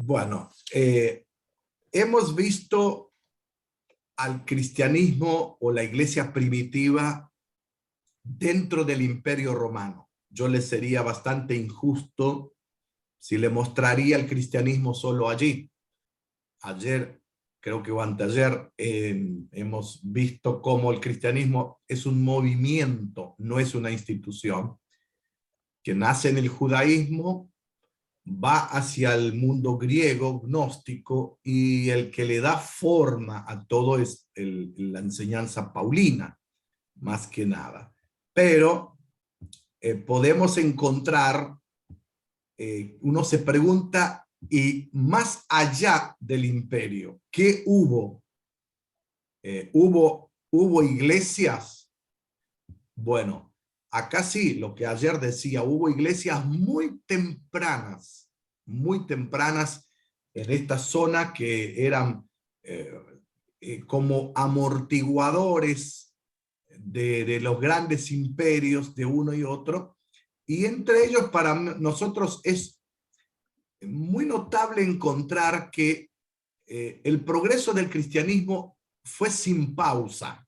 Bueno, hemos visto al cristianismo o la iglesia primitiva dentro del Imperio Romano. Yo le sería bastante injusto si le mostraría el cristianismo solo allí. Ayer, creo que o anteayer, hemos visto cómo el cristianismo es un movimiento, no es una institución, que nace en el judaísmo, va hacia el mundo griego, gnóstico, y el que le da forma a todo es la enseñanza paulina, más que nada. Pero podemos encontrar, uno se pregunta, y más allá del imperio, ¿qué hubo? ¿Hubo iglesias? Bueno, acá sí, lo que ayer decía, hubo iglesias muy tempranas en esta zona que eran como amortiguadores de los grandes imperios de uno y otro, y entre ellos para nosotros es muy notable encontrar que el progreso del cristianismo fue sin pausa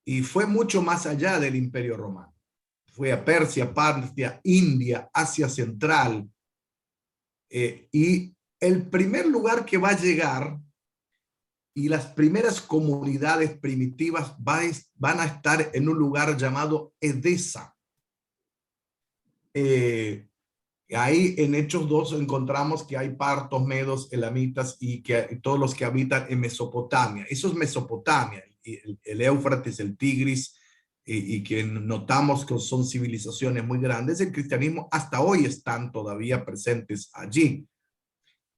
y fue mucho más allá del Imperio Romano. Fue a Persia, Partia, India, Asia Central, y el primer lugar que va a llegar y las primeras comunidades primitivas van a estar en un lugar llamado Edesa. Ahí en Hechos 2 encontramos que hay partos, medos, elamitas y que todos los que habitan en Mesopotamia. Eso es Mesopotamia, el Éufrates, el Tigris, y que notamos que son civilizaciones muy grandes. El cristianismo hasta hoy están todavía presentes allí.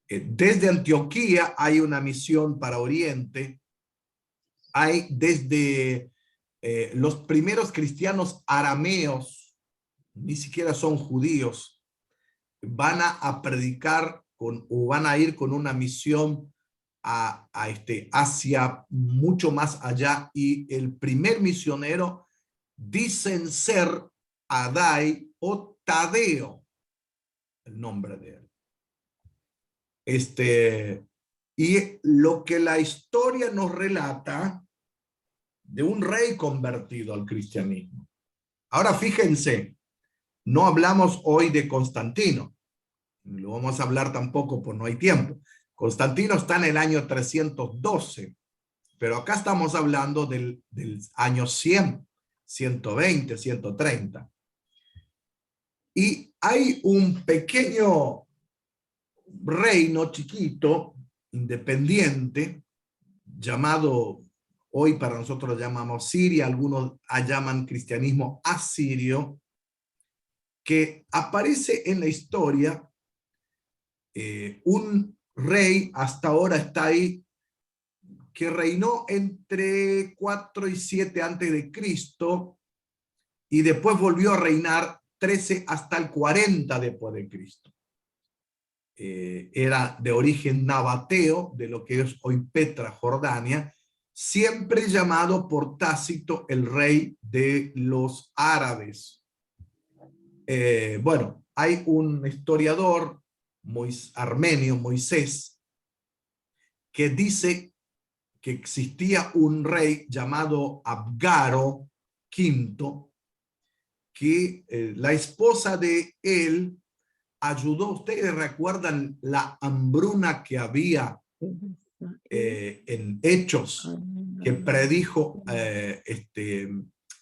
Desde Antioquía hay una misión para Oriente. Hay desde los primeros cristianos arameos, ni siquiera son judíos, van a predicar o van a ir con una misión hacia mucho más allá, y el primer misionero dicen ser Adai o Tadeo, el nombre de él. Y lo que la historia nos relata de un rey convertido al cristianismo. Ahora fíjense, no hablamos hoy de Constantino, no lo vamos a hablar tampoco porque no hay tiempo. Constantino está en el año 312, pero acá estamos hablando del año 100, 120, 130. Y hay un pequeño reino chiquito, independiente, llamado, hoy para nosotros lo llamamos Siria, algunos llaman cristianismo asirio, que aparece en la historia. Un rey hasta ahora está ahí, que reinó entre 4 y 7 antes de Cristo, y después volvió a reinar 13 hasta el 40 después de Cristo. Era de origen nabateo, de lo que es hoy Petra, Jordania, siempre llamado por Tácito el rey de los árabes. Bueno, hay un historiador armenio, Moisés, que dice que existía un rey llamado Abgaro V, que la esposa de él ayudó. ¿Ustedes recuerdan la hambruna que había en Hechos, que predijo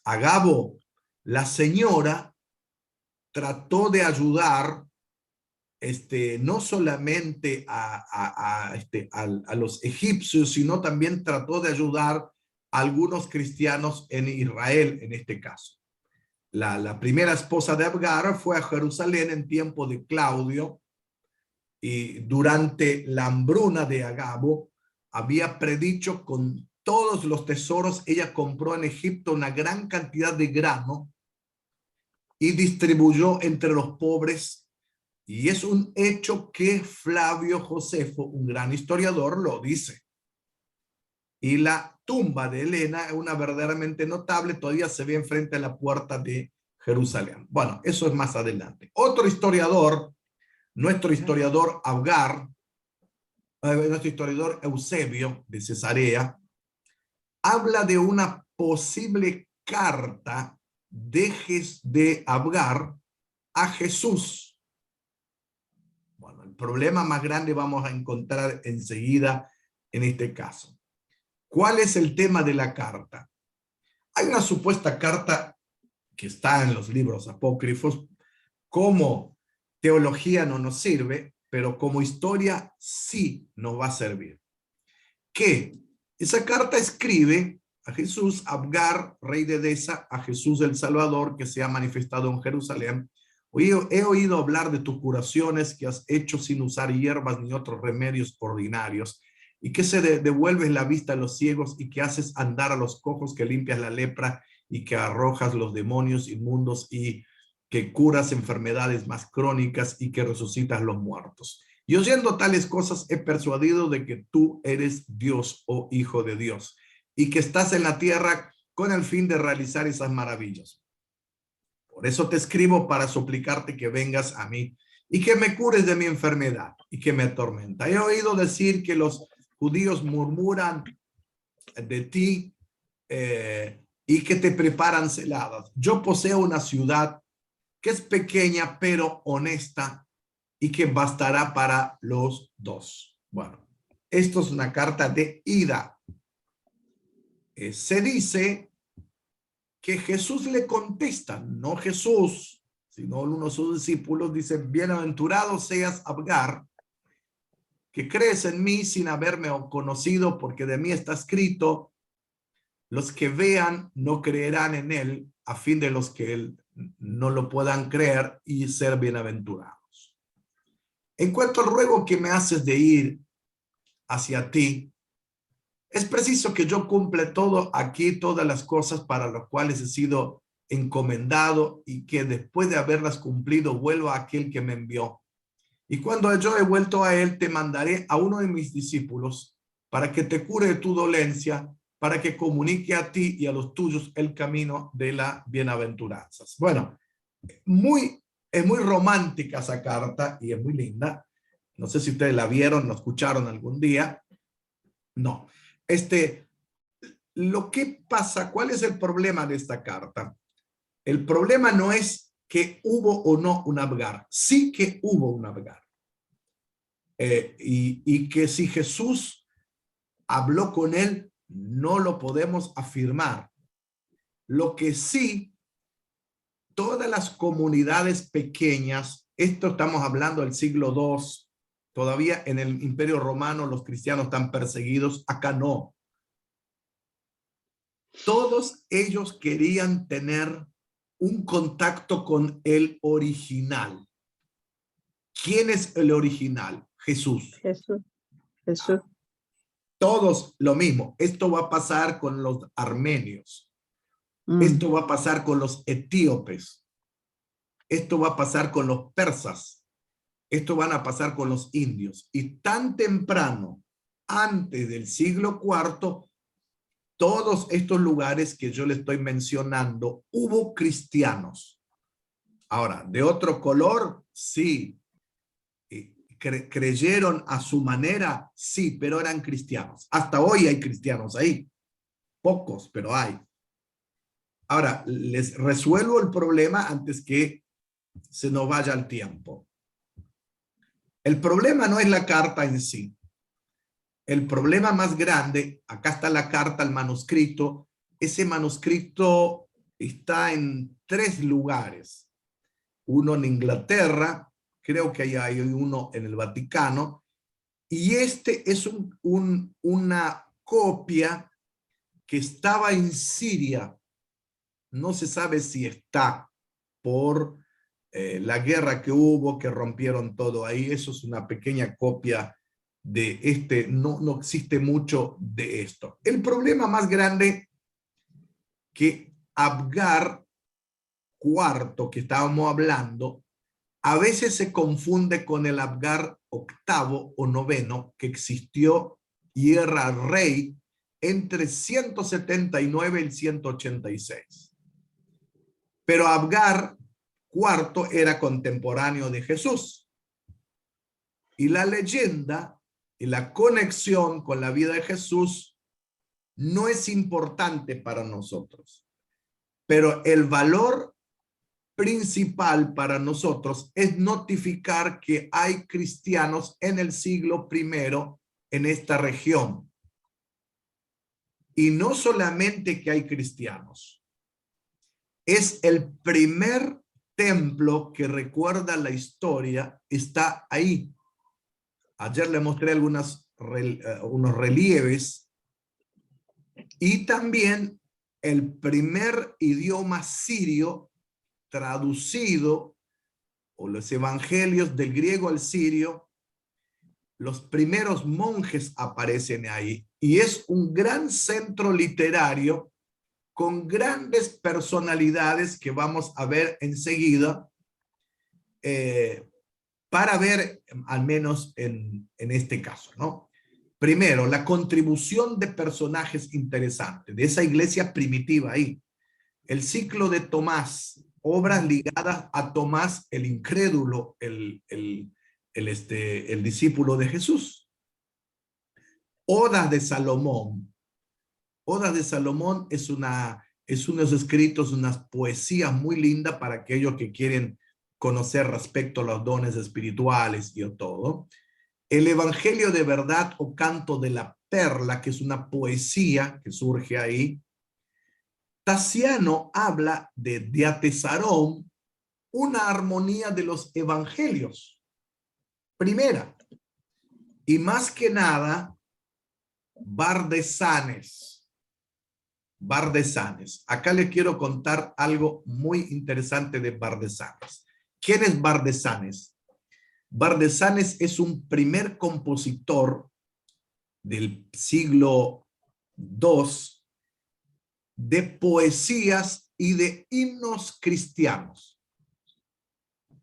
Agabo? La señora trató de ayudar no solamente a los egipcios, sino también trató de ayudar a algunos cristianos en Israel, en este caso. La primera esposa de Abgar fue a Jerusalén en tiempo de Claudio, y durante la hambruna de Agabo había predicho con todos los tesoros. Ella compró en Egipto una gran cantidad de grano y distribuyó entre los pobres. Y es un hecho que Flavio Josefo, un gran historiador, lo dice. Y la tumba de Helena es una verdaderamente notable, todavía se ve enfrente a la puerta de Jerusalén. Bueno, eso es más adelante. Otro historiador, nuestro historiador Abgar, nuestro historiador Eusebio de Cesarea, habla de una posible carta de Abgar a Jesús. Bueno, el problema más grande vamos a encontrar enseguida en este caso. ¿Cuál es el tema de la carta? Hay una supuesta carta que está en los libros apócrifos. Como teología no nos sirve, pero como historia sí nos va a servir. ¿Qué? Esa carta escribe a Jesús, Abgar, rey de Edesa, a Jesús el Salvador, que se ha manifestado en Jerusalén. He oído hablar de tus curaciones que has hecho sin usar hierbas ni otros remedios ordinarios, y que se devuelves la vista a los ciegos y que haces andar a los cojos, que limpias la lepra y que arrojas los demonios inmundos y que curas enfermedades más crónicas y que resucitas los muertos. Y oyendo tales cosas he persuadido de que tú eres Dios, oh Hijo de Dios, y que estás en la tierra con el fin de realizar esas maravillas. Por eso te escribo para suplicarte que vengas a mí y que me cures de mi enfermedad y que me atormenta. He oído decir que los judíos murmuran de ti y que te preparan celadas. Yo poseo una ciudad que es pequeña pero honesta y que bastará para los dos. Bueno, esto es una carta de ida. Se dice que Jesús le contesta, no Jesús, sino uno de sus discípulos, dice: bienaventurado seas, Abgar, que crees en mí sin haberme conocido, porque de mí está escrito, los que vean no creerán en él, a fin de los que no lo puedan creer y ser bienaventurados. En cuanto al ruego que me haces de ir hacia ti, es preciso que yo cumpla todo aquí, todas las cosas para las cuales he sido encomendado, y que después de haberlas cumplido vuelva a aquel que me envió. Y cuando yo he vuelto a él, te mandaré a uno de mis discípulos para que te cure de tu dolencia, para que comunique a ti y a los tuyos el camino de las bienaventuranzas. Bueno, es muy romántica esa carta y es muy linda. No sé si ustedes la vieron, la escucharon algún día. No. Lo que pasa, ¿cuál es el problema de esta carta? El problema no es que hubo o no un Abgar. Sí que hubo un Abgar. Y que si Jesús habló con él, no lo podemos afirmar. Lo que sí, todas las comunidades pequeñas, esto estamos hablando del siglo II, todavía en el Imperio Romano los cristianos están perseguidos, acá no. Todos ellos querían tener un contacto con el original. ¿Quién es el original? Jesús. Jesús. Todos lo mismo. Esto va a pasar con los armenios. Esto va a pasar con los etíopes. Esto va a pasar con los persas. Esto van a pasar con los indios. Y tan temprano, antes del siglo IV, todos estos lugares que yo le estoy mencionando, hubo cristianos. Ahora, ¿de otro color? Sí. ¿Creyeron a su manera? Sí, pero eran cristianos. Hasta hoy hay cristianos ahí. Pocos, pero hay. Ahora, les resuelvo el problema antes que se nos vaya el tiempo. El problema no es la carta en sí. El problema más grande, acá está la carta, el manuscrito. Ese manuscrito está en 3 lugares. Uno en Inglaterra, creo que hay uno en el Vaticano, y este es una copia que estaba en Siria. No se sabe si está por la guerra que hubo, que rompieron todo ahí. Eso es una pequeña copia de no existe mucho de esto. El problema más grande que Abgar IV, que estábamos hablando, a veces se confunde con el Abgar VIII o noveno que existió y era rey entre 179 y 186. Pero Abgar IV era contemporáneo de Jesús. Y la leyenda y la conexión con la vida de Jesús no es importante para nosotros, pero el valor principal para nosotros es notificar que hay cristianos en el siglo I en esta región. Y no solamente que hay cristianos, es el primer templo que recuerda la historia, está ahí. Ayer le mostré unos relieves y también el primer idioma sirio traducido, o los evangelios del griego al sirio, los primeros monjes aparecen ahí y es un gran centro literario con grandes personalidades que vamos a ver enseguida, para ver, al menos en este caso, ¿no? Primero, la contribución de personajes interesantes de esa iglesia primitiva ahí. El ciclo de Tomás, obras ligadas a Tomás el incrédulo, el discípulo de Jesús. Odas de Salomón. Odas de Salomón es unos escritos, unas poesías muy lindas para aquellos que quieren conocer respecto a los dones espirituales y todo. El Evangelio de Verdad o Canto de la Perla, que es una poesía que surge ahí. Tasiano habla de Diatesarón, una armonía de los evangelios. Primera. Y más que nada, Bardesanes. Bardesanes. Acá les quiero contar algo muy interesante de Bardesanes. ¿Quién es Bardesanes? Bardesanes es un primer compositor del siglo II de poesías y de himnos cristianos.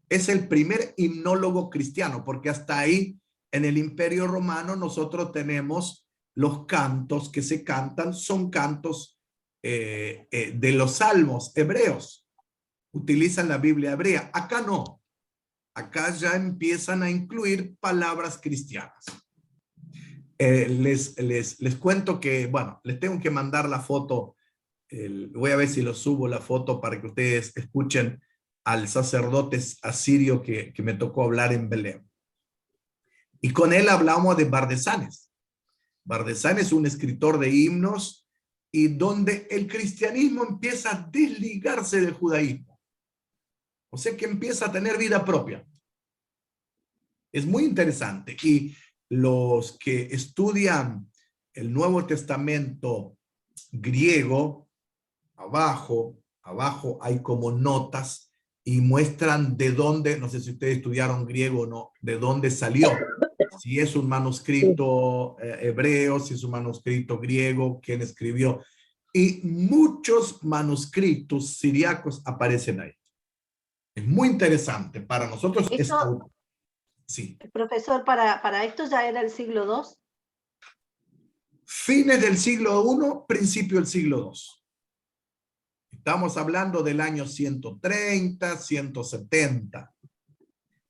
Es el primer himnólogo cristiano, porque hasta ahí en el Imperio Romano nosotros tenemos los cantos que se cantan, son cantos de los salmos hebreos. Utilizan la Biblia hebrea. Acá no. Acá ya empiezan a incluir palabras cristianas. Les cuento que, bueno, les tengo que mandar la foto. Voy a ver si lo subo la foto para que ustedes escuchen al sacerdote asirio que me tocó hablar en Belén. Y con él hablamos de Bardesanes. Bardesanes es un escritor de himnos y donde el cristianismo empieza a desligarse del judaísmo. O sea que empieza a tener vida propia. Es muy interesante. Y los que estudian el Nuevo Testamento griego, abajo hay como notas y muestran de dónde, no sé si ustedes estudiaron griego o no, de dónde salió. Si es un manuscrito hebreo, si es un manuscrito griego, quién escribió. Y muchos manuscritos siriacos aparecen ahí. Es muy interesante. Para nosotros es... Sí. Profesor, para esto ya era el siglo II. Fines del siglo I, principio del siglo II. Estamos hablando del año 130, 170.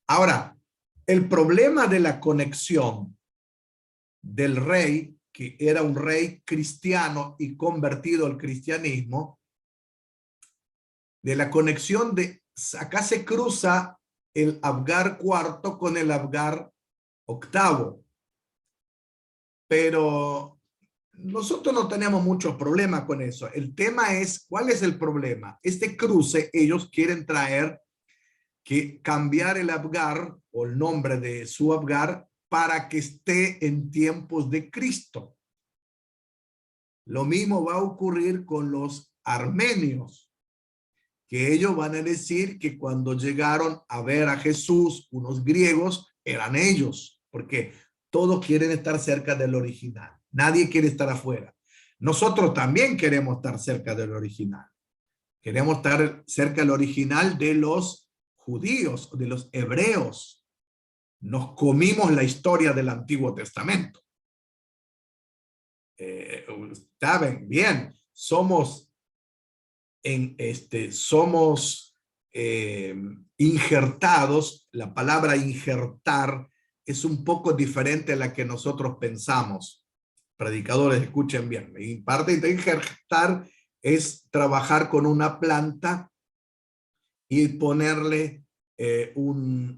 Ahora, el problema de la conexión del rey, que era un rey cristiano y convertido al cristianismo, de la conexión de, acá se cruza el Abgar IV con el Abgar VIII. Pero nosotros no tenemos muchos problemas con eso. El tema es, ¿cuál es el problema? Este cruce, ellos quieren traer que cambiar el Abgar o el nombre de su Abgar para que esté en tiempos de Cristo. Lo mismo va a ocurrir con los armenios, que ellos van a decir que cuando llegaron a ver a Jesús, unos griegos, eran ellos, porque todos quieren estar cerca del original. Nadie quiere estar afuera. Nosotros también queremos estar cerca del original. Queremos estar cerca del original de los judíos, de los hebreos. Nos comimos la historia del Antiguo Testamento. Saben bien, somos injertados. La palabra injertar es un poco diferente a la que nosotros pensamos. Predicadores, escuchen bien. Y parte de injertar es trabajar con una planta y ponerle un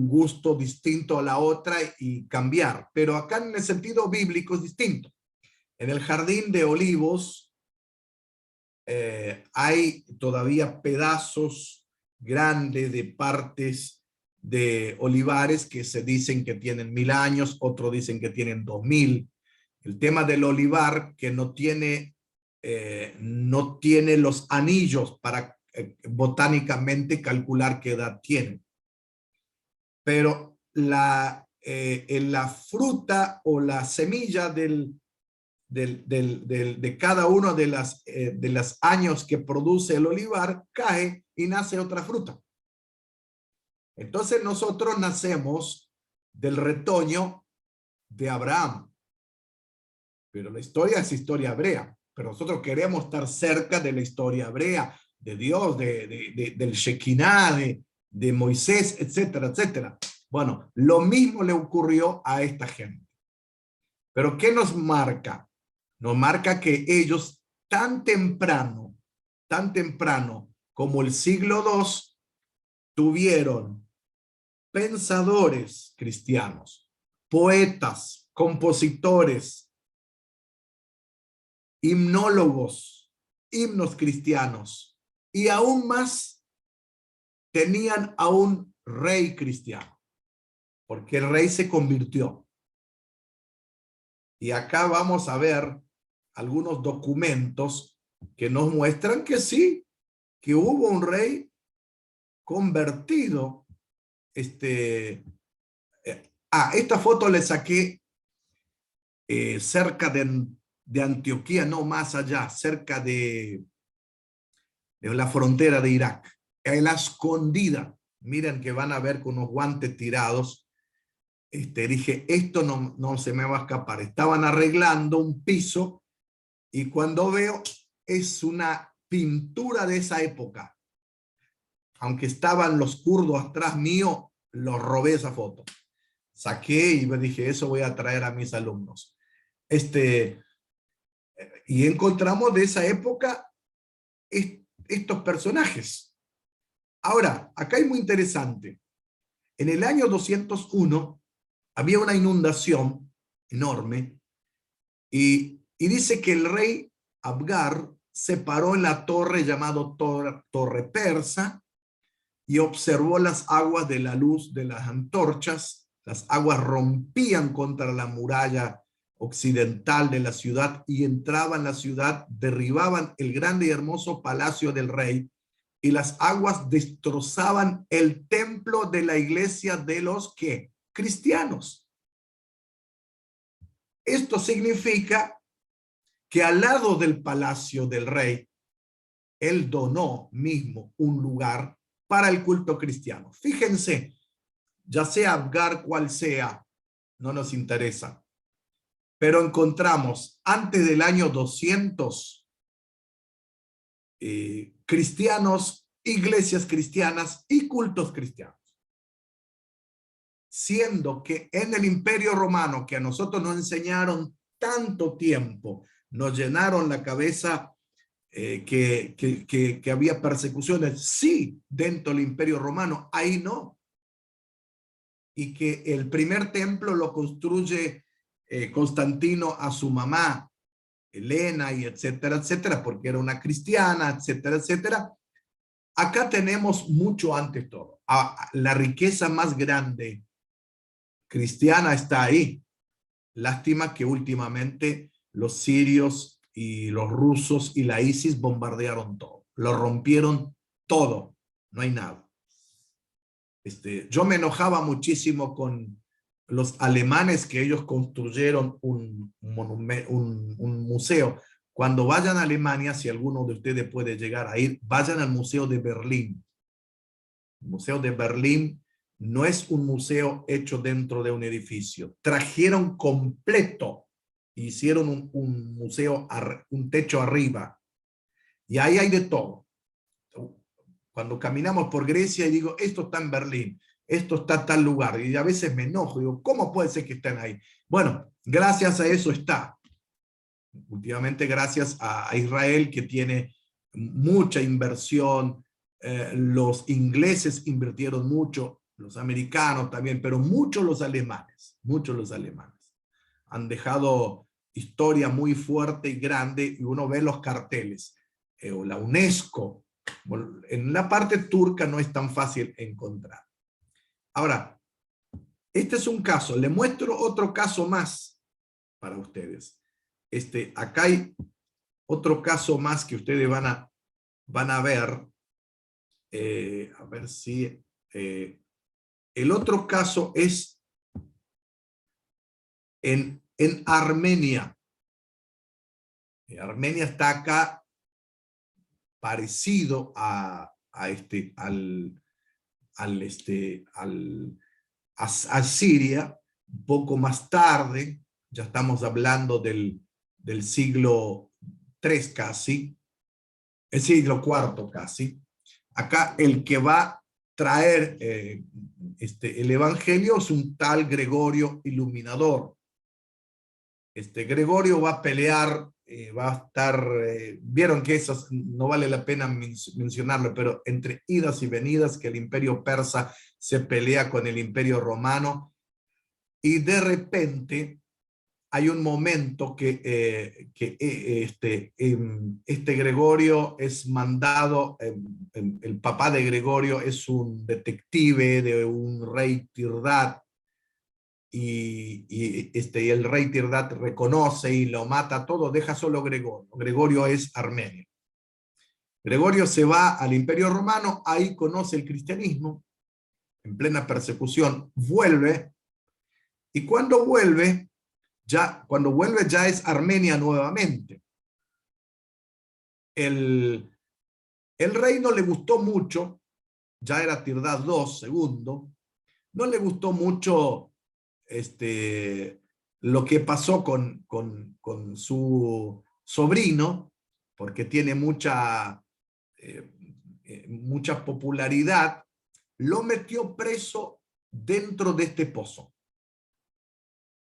gusto distinto a la otra y cambiar. Pero acá en el sentido bíblico es distinto. En el jardín de olivos hay todavía pedazos grandes de partes de olivares que se dicen que tienen 1000 años, otros dicen que tienen 2000. El tema del olivar que no tiene los anillos para botánicamente calcular qué edad tienen. Pero en la fruta o la semilla de cada uno de los años que produce el olivar cae y nace otra fruta. Entonces nosotros nacemos del retoño de Abraham. Pero la historia es historia hebrea. Pero nosotros queremos estar cerca de la historia hebrea, de Dios, del Shekinah, de Moisés, etcétera, etcétera. Bueno, lo mismo le ocurrió a esta gente. Pero ¿qué nos marca? Nos marca que ellos tan temprano como el siglo II, tuvieron pensadores cristianos, poetas, compositores, himnólogos, himnos cristianos, y aún más tenían a un rey cristiano, porque el rey se convirtió. Y acá vamos a ver algunos documentos que nos muestran que sí, que hubo un rey convertido. Esta foto le saqué cerca de Antioquía, no más allá, cerca de la frontera de Irak, en la escondida. Miren que van a ver con unos guantes tirados. Dije, esto no se me va a escapar. Estaban arreglando un piso y cuando veo es una pintura de esa época. Aunque estaban los kurdos atrás mío, los robé esa foto. Saqué y me dije, eso voy a traer a mis alumnos. Y encontramos de esa época estos personajes. Ahora, acá es muy interesante. En el año 201 había una inundación enorme y dice que el rey Abgar se paró en la torre llamado Torre Persa y observó las aguas de la luz de las antorchas. Las aguas rompían contra la muralla occidental de la ciudad y entraban en la ciudad, derribaban el grande y hermoso palacio del rey, y las aguas destrozaban el templo de la iglesia de los ¿qué? Cristianos. Esto significa que al lado del palacio del rey, él donó mismo un lugar para el culto cristiano. Fíjense, ya sea Abgar cual sea, no nos interesa. Pero encontramos antes del año 200 cristianos, iglesias cristianas y cultos cristianos. Siendo que en el Imperio Romano, que a nosotros nos enseñaron tanto tiempo, nos llenaron la cabeza que había persecuciones, sí, dentro del Imperio Romano, ahí no. Y que el primer templo lo construye Constantino a su mamá, Helena, y etcétera, etcétera, porque era una cristiana, etcétera, etcétera. Acá tenemos mucho antes todo. La riqueza más grande cristiana está ahí. Lástima que últimamente los sirios y los rusos y la ISIS bombardearon todo. Lo rompieron todo. No hay nada. Yo me enojaba muchísimo con los alemanes que ellos construyeron un museo. Cuando vayan a Alemania, si alguno de ustedes puede llegar a ir, vayan al Museo de Berlín. El Museo de Berlín no es un museo hecho dentro de un edificio. Trajeron completo, hicieron un museo, un techo arriba. Y ahí hay de todo. Cuando caminamos por Grecia y digo, esto está en Berlín. esto está en tal lugar, y a veces me enojo, digo, ¿cómo puede ser que estén ahí? Bueno, gracias a eso está. Últimamente gracias a Israel, que tiene mucha inversión, los ingleses invirtieron mucho, los americanos también, pero muchos los alemanes han dejado historia muy fuerte y grande, y uno ve los carteles, o la UNESCO, en la parte turca no es tan fácil encontrar. Ahora, este es un caso, le muestro otro caso más para ustedes. Acá hay otro caso más que ustedes van a ver. A ver si... el otro caso es en Armenia. Armenia está acá parecido a Siria, un poco más tarde, ya estamos hablando del siglo III casi, el siglo IV casi. Acá el que va a traer el evangelio es un tal Gregorio Iluminador. Gregorio va a pelear, va a estar, vieron que eso no vale la pena mencionarlo, pero entre idas y venidas que el imperio persa se pelea con el imperio romano, y de repente hay un momento que este Gregorio es mandado, el papá de Gregorio es un detective de un rey Tirdad, y el rey Tirdad reconoce y lo mata todo, deja solo Gregorio. Gregorio es armenio. Gregorio se va al imperio romano, ahí conoce el cristianismo, en plena persecución, vuelve, y cuando vuelve ya es Armenia nuevamente. El rey no le gustó mucho, ya era Tirdad II, segundo, no le gustó mucho lo que pasó con su sobrino, porque tiene mucha popularidad, lo metió preso dentro de este pozo.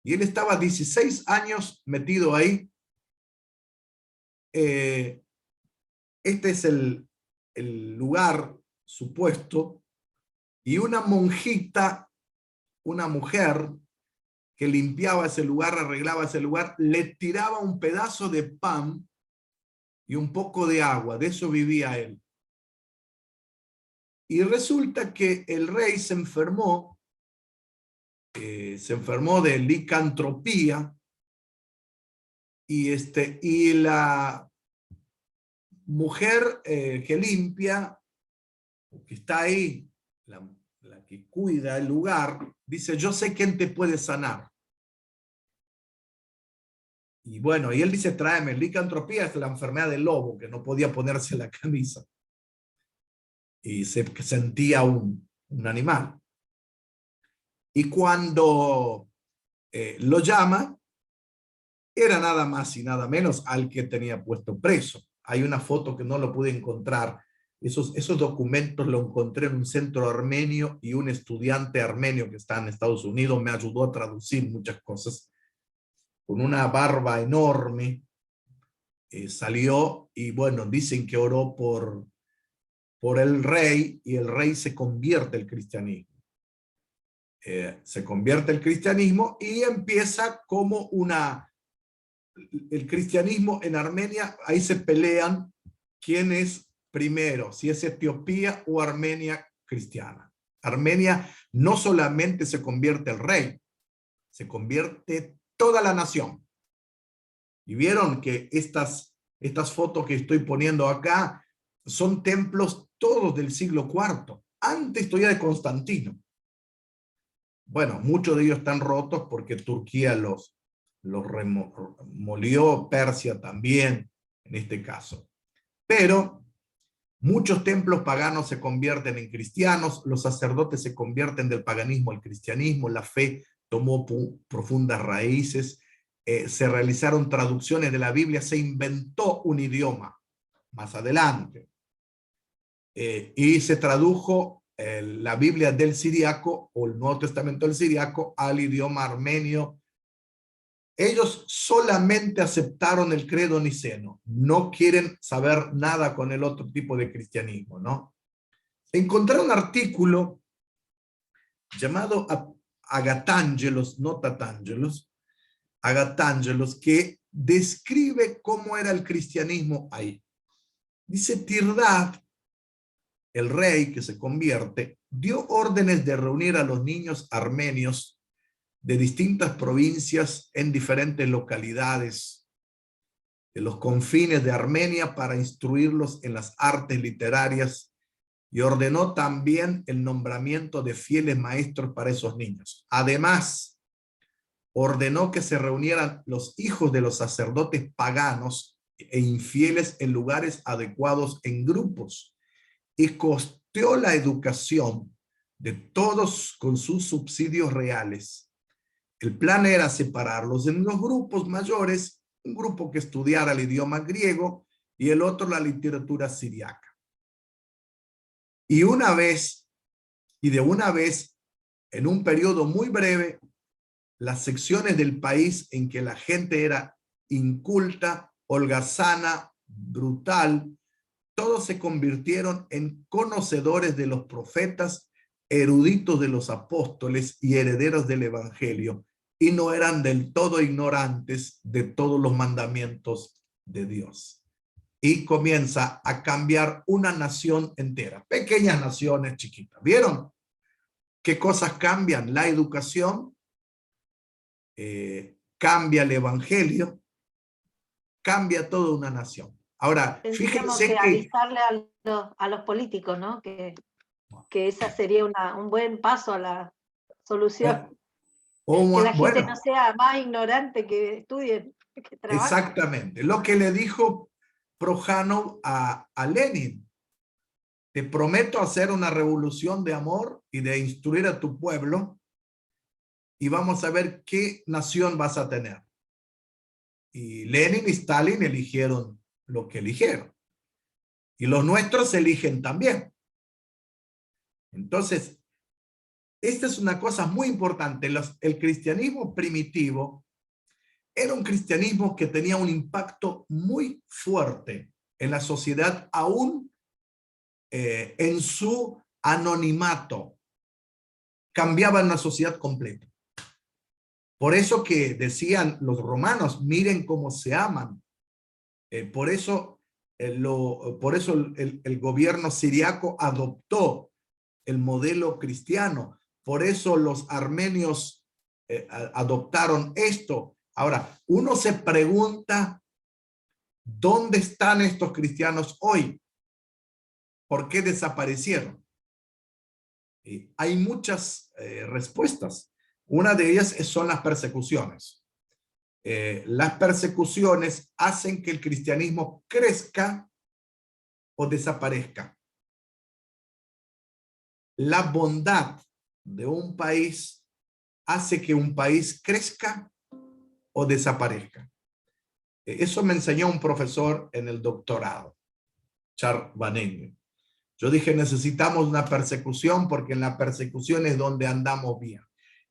Y él estaba 16 años metido ahí. Este es el lugar supuesto, y una monjita, una mujer que limpiaba ese lugar, arreglaba ese lugar, le tiraba un pedazo de pan y un poco de agua, de eso vivía él. Y resulta que el rey se enfermó de licantropía, y la mujer que limpia, que está ahí, la que cuida el lugar, dice, yo sé quién te puede sanar. Y bueno, y él dice, tráeme, licantropía es la enfermedad del lobo, que no podía ponerse la camisa. Y se sentía un animal. Y cuando lo llama, era nada más y nada menos al que tenía puesto preso. Hay una foto que no lo pude encontrar. Esos documentos lo encontré en un centro armenio, y un estudiante armenio que está en Estados Unidos me ayudó a traducir muchas cosas. Con una barba enorme, salió, y bueno, dicen que oró por el rey, y el rey se convierte al cristianismo. Se convierte al cristianismo y empieza como el cristianismo en Armenia, ahí se pelean quién es primero, si es Etiopía o Armenia cristiana. Armenia no solamente se convierte el rey, se convierte toda la nación. Y vieron que estas fotos que estoy poniendo acá son templos todos del siglo IV, antes todavía de Constantino. Bueno, muchos de ellos están rotos porque Turquía los remolió, Persia también, en este caso. Pero muchos templos paganos se convierten en cristianos, los sacerdotes se convierten del paganismo al cristianismo, la fe tomó profundas raíces, se realizaron traducciones de la Biblia, se inventó un idioma más adelante, y se tradujo la Biblia del siriaco o el Nuevo Testamento del siriaco al idioma armenio. Ellos solamente aceptaron el credo niceno, no quieren saber nada con el otro tipo de cristianismo, ¿no? Encontré un artículo llamado Agatangelos, no Tatangelos, Agatangelos, que describe cómo era el cristianismo ahí. Dice: Tirdad, el rey que se convierte, dio órdenes de reunir a los niños armenios de distintas provincias en diferentes localidades de los confines de Armenia para instruirlos en las artes literarias, y ordenó también el nombramiento de fieles maestros para esos niños. Además, ordenó que se reunieran los hijos de los sacerdotes paganos e infieles en lugares adecuados en grupos, y costeó la educación de todos con sus subsidios reales. El plan era separarlos en los grupos mayores, un grupo que estudiara el idioma griego y el otro la literatura siriaca. Y de una vez, en un periodo muy breve, las secciones del país en que la gente era inculta, holgazana, brutal, todos se convirtieron en conocedores de los profetas, eruditos de los apóstoles y herederos del evangelio, y no eran del todo ignorantes de todos los mandamientos de Dios. Y comienza a cambiar una nación entera, pequeñas naciones chiquitas. ¿Vieron qué cosas cambian? La educación, cambia el evangelio, cambia toda una nación. Ahora, Tendríamos fíjense que que avisarle a los políticos, ¿no? Que esa sería un buen paso a la solución. Que la gente no bueno, sea más ignorante, que estudien, que trabajen. exactamente, lo que le dijo Projanov a Lenin: te prometo hacer una revolución de amor y de instruir a tu pueblo, y vamos a ver qué nación vas a tener. Y Lenin y Stalin eligieron lo que eligieron. Y los nuestros eligen también. Entonces, esta es una cosa muy importante. El cristianismo primitivo era un cristianismo que tenía un impacto muy fuerte en la sociedad, aún en su anonimato. Cambiaba en la sociedad completa. Por eso que decían los romanos: miren cómo se aman. Por eso el gobierno siriaco adoptó el modelo cristiano. Por eso los armenios adoptaron esto. Ahora, uno se pregunta: ¿dónde están estos cristianos hoy? ¿Por qué desaparecieron? Hay muchas respuestas. Una de ellas son las persecuciones. Las persecuciones hacen que el cristianismo crezca o desaparezca. La bondad de un país hace que un país crezca o desaparezca. Eso me enseñó un profesor en el doctorado, Charles Vanegne. Yo dije: necesitamos una persecución, porque en la persecución es donde andamos bien.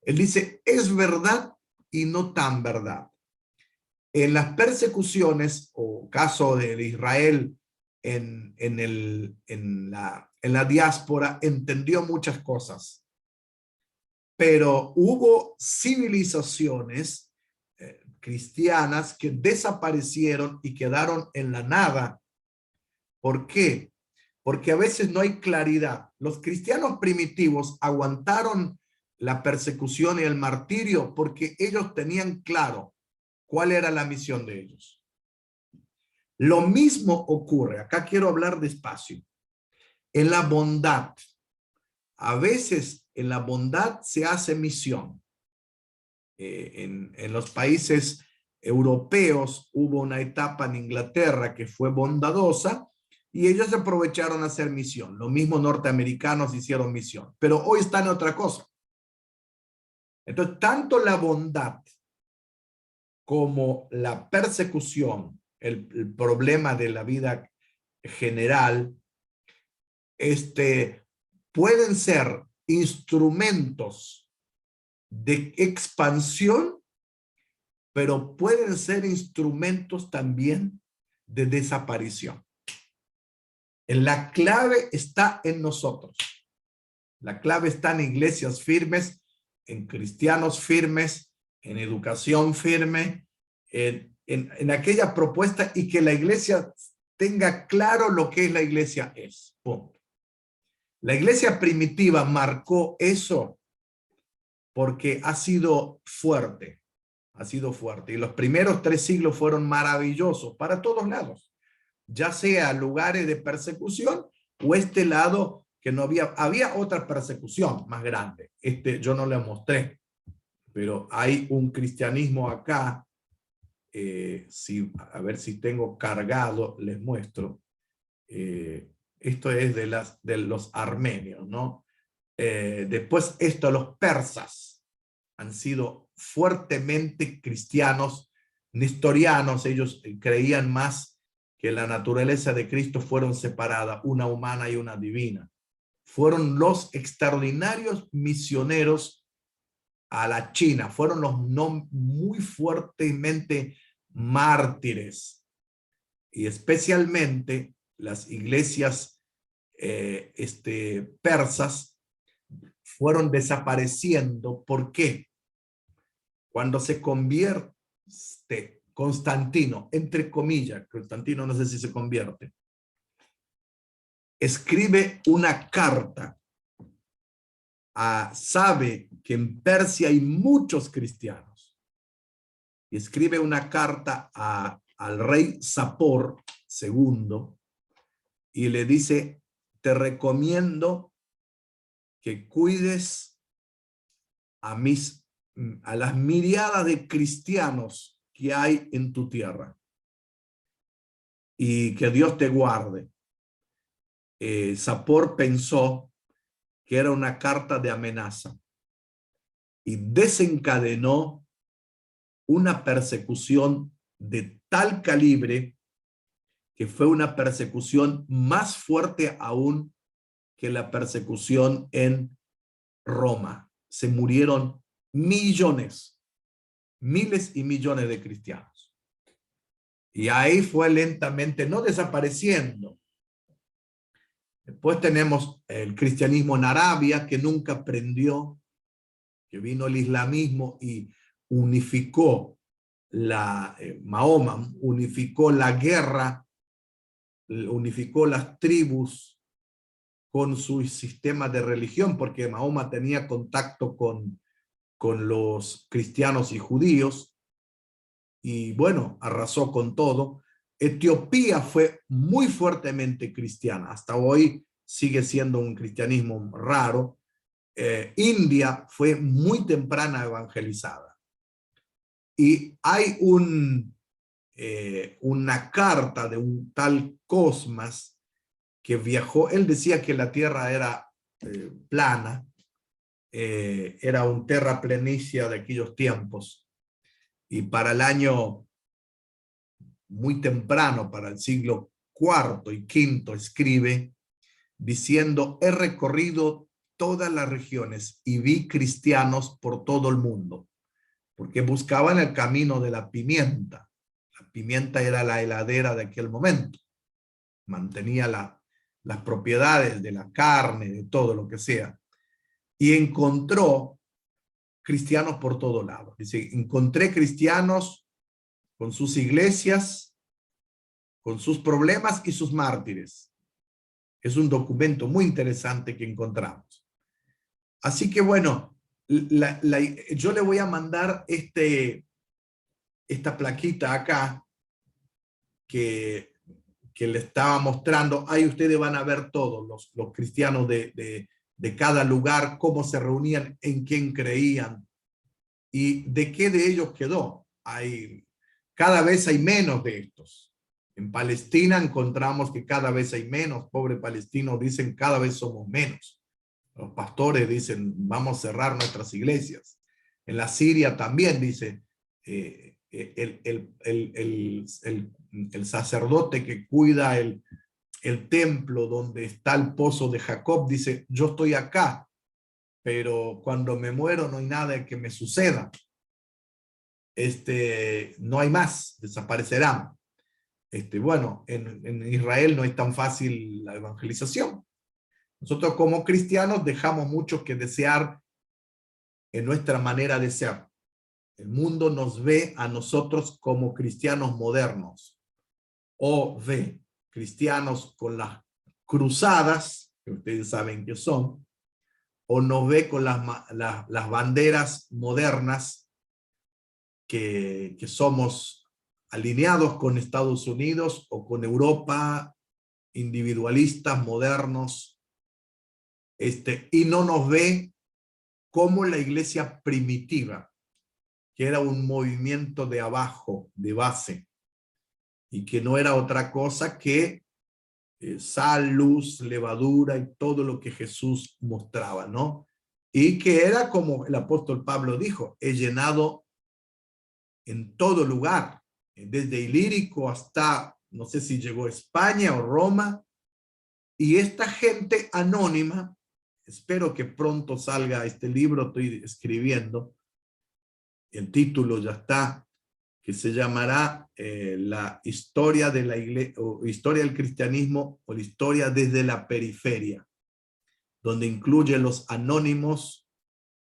Él dice: es verdad y no tan verdad. En las persecuciones, o caso de Israel en la diáspora, entendió muchas cosas. Pero hubo civilizaciones cristianas que desaparecieron y quedaron en la nada. ¿Por qué? Porque a veces no hay claridad. Los cristianos primitivos aguantaron la persecución y el martirio porque ellos tenían claro cuál era la misión de ellos. Lo mismo ocurre, acá quiero hablar despacio, en la bondad. A veces en la bondad se hace misión. En los países europeos hubo una etapa en Inglaterra que fue bondadosa, y ellos aprovecharon a hacer misión. Lo mismo norteamericanos hicieron misión, pero hoy están en otra cosa. Entonces, tanto la bondad como la persecución, el problema de la vida general, pueden ser instrumentos de expansión, pero pueden ser instrumentos también de desaparición. La clave está en nosotros. La clave está en iglesias firmes, en cristianos firmes, en educación firme, en aquella propuesta, y que la iglesia tenga claro lo que es la iglesia es. Punto. La iglesia primitiva marcó eso porque ha sido fuerte. Ha sido fuerte. Y los primeros 3 siglos fueron maravillosos para todos lados. Ya sea lugares de persecución o este lado que no había otra persecución más grande. Yo no le mostré, pero hay un cristianismo acá. A ver si tengo cargado, les muestro. Esto es de los armenios, ¿no? Después los persas han sido fuertemente cristianos, nestorianos. Ellos creían más que la naturaleza de Cristo fueron separadas, una humana y una divina. Fueron los extraordinarios misioneros a la China, fueron los muy fuertemente mártires, y especialmente las iglesias persas fueron desapareciendo. ¿Por qué? Cuando se convierte Constantino, entre comillas, Constantino no sé si se convierte, escribe una carta, sabe que en Persia hay muchos cristianos, y escribe una carta al rey Sapor II, y le dice: te recomiendo que cuides a las miriadas de cristianos que hay en tu tierra, y que Dios te guarde. Sapor pensó que era una carta de amenaza y desencadenó una persecución de tal calibre que fue una persecución más fuerte aún que la persecución en Roma. Se murieron millones, miles y millones de cristianos. Y ahí fue lentamente, no desapareciendo. Después tenemos el cristianismo en Arabia, que nunca aprendió, que vino el islamismo y unificó Mahoma unificó la guerra, unificó las tribus con su sistema de religión, porque Mahoma tenía contacto con los cristianos y judíos, y bueno, arrasó con todo. Etiopía fue muy fuertemente cristiana, hasta hoy sigue siendo un cristianismo raro. India fue muy temprana evangelizada. Y hay una carta de un tal Cosmas que viajó. Él decía que la tierra era plana, era un terraplenicia de aquellos tiempos, y para el año muy temprano, para el siglo IV y V, escribe diciendo: he recorrido todas las regiones y vi cristianos por todo el mundo, porque buscaban el camino de la pimienta. La pimienta era la heladera de aquel momento, mantenía las propiedades de la carne, de todo lo que sea, y encontró cristianos por todo lado. Dice: encontré cristianos con sus iglesias, con sus problemas y sus mártires. Es un documento muy interesante que encontramos. Así que bueno, yo le voy a mandar esta plaquita acá que le estaba mostrando. Ahí ustedes van a ver todos los cristianos de cada lugar, cómo se reunían, en quién creían y de qué de ellos quedó. Cada vez hay menos de estos. En Palestina encontramos que cada vez hay menos. Pobres palestinos dicen: cada vez somos menos. Los pastores dicen: vamos a cerrar nuestras iglesias. En la Siria también dice, el sacerdote que cuida el el templo donde está el pozo de Jacob, dice, yo estoy acá, pero cuando me muero no hay nada que me suceda. No hay más, desaparecerán. Bueno, en Israel no es tan fácil la evangelización. Nosotros como cristianos dejamos mucho que desear en nuestra manera de ser. El mundo nos ve a nosotros como cristianos modernos, o ve cristianos con las cruzadas, que ustedes saben que son, o nos ve con las banderas modernas que somos alineados con Estados Unidos o con Europa, individualistas, modernos, y no nos ve como la iglesia primitiva, que era un movimiento de abajo, de base, y que no era otra cosa que sal, luz, levadura y todo lo que Jesús mostraba, ¿no? Y que era como el apóstol Pablo dijo, he llenado en todo lugar, desde Ilírico hasta, no sé si llegó a España o Roma, y esta gente anónima, espero que pronto salga este libro, estoy escribiendo, el título ya está, que se llamará la historia de la iglesia, o historia del cristianismo, o la historia desde la periferia, donde incluye los anónimos,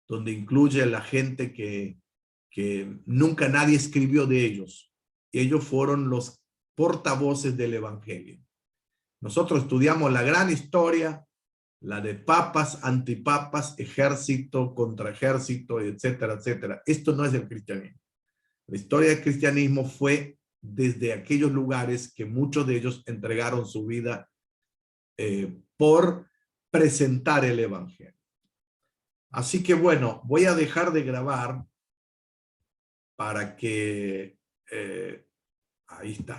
donde incluye la gente que nunca nadie escribió de ellos. Ellos fueron los portavoces del evangelio. Nosotros estudiamos la gran historia, la de papas, antipapas, ejército contra ejército, etcétera, etcétera. Esto no es el cristianismo. La historia del cristianismo fue desde aquellos lugares que muchos de ellos entregaron su vida por presentar el evangelio. Así que bueno, voy a dejar de grabar para que... ahí está.